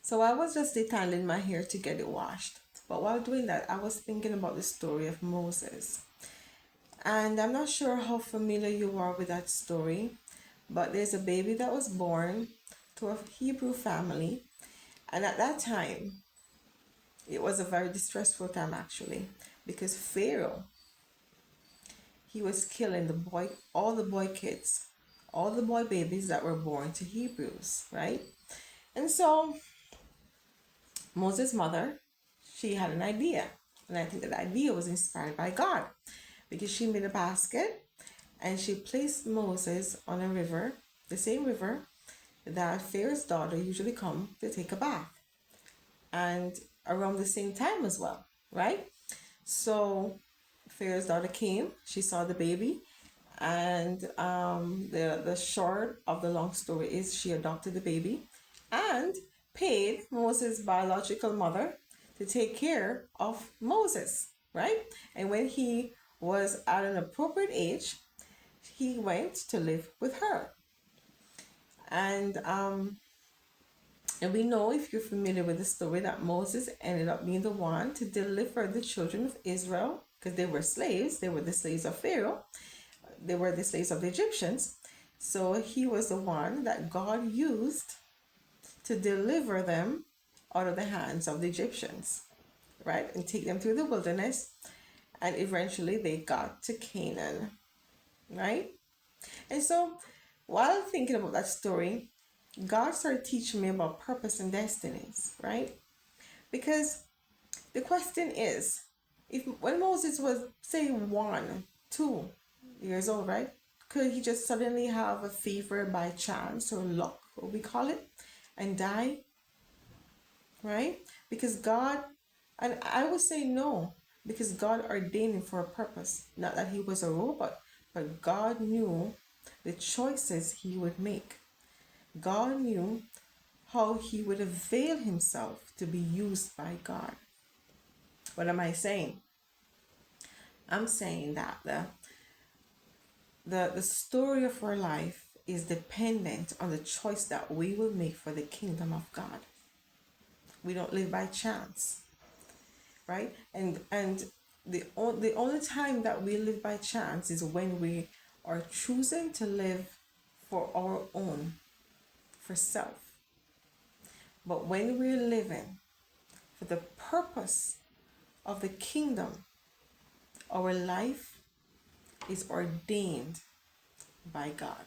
So I was just detangling my hair to get it washed. But while doing that, I was thinking about the story of Moses. And I'm not sure how familiar you are with that story, but there's a baby that was born to a Hebrew family. And at that time, it was a very distressful time actually, because Pharaoh, he was killing all the boy kids, all the boy babies that were born to Hebrews, right? And so Moses' mother, she had an idea. And I think that idea was inspired by God, because she made a basket and she placed Moses on a river, the same river that Pharaoh's daughter usually come to take a bath. And around the same time as well, right? So Pharaoh's daughter came, she saw the baby, and the short of the long story is she adopted the baby and paid Moses' biological mother to take care of Moses, right? And when he was at an appropriate age, he went to live with her. And and we know, if you're familiar with the story, that Moses ended up being the one to deliver the children of Israel, because they were slaves. They were the slaves of Pharaoh. They were the slaves of the Egyptians. So he was the one that God used to deliver them out of the hands of the Egyptians, right? And take them through the wilderness. And eventually they got to Canaan, right? And so while thinking about that story, God started teaching me about purpose and destinies, right? Because the question is, if when Moses was, say, 1, 2 years old, right? Could he just suddenly have a fever by chance, or luck, what we call it, and die, right? Because God, and I would say no, because God ordained him for a purpose. Not that he was a robot, but God knew the choices he would make. God knew how he would avail himself to be used by God. What am I saying? I'm saying that the story of our life is dependent on the choice that we will make for the kingdom of God. We don't live by chance, right? And the only time that we live by chance is when we are choosing to live for our own, for self. But when we're living for the purpose of the kingdom, our life is ordained by God.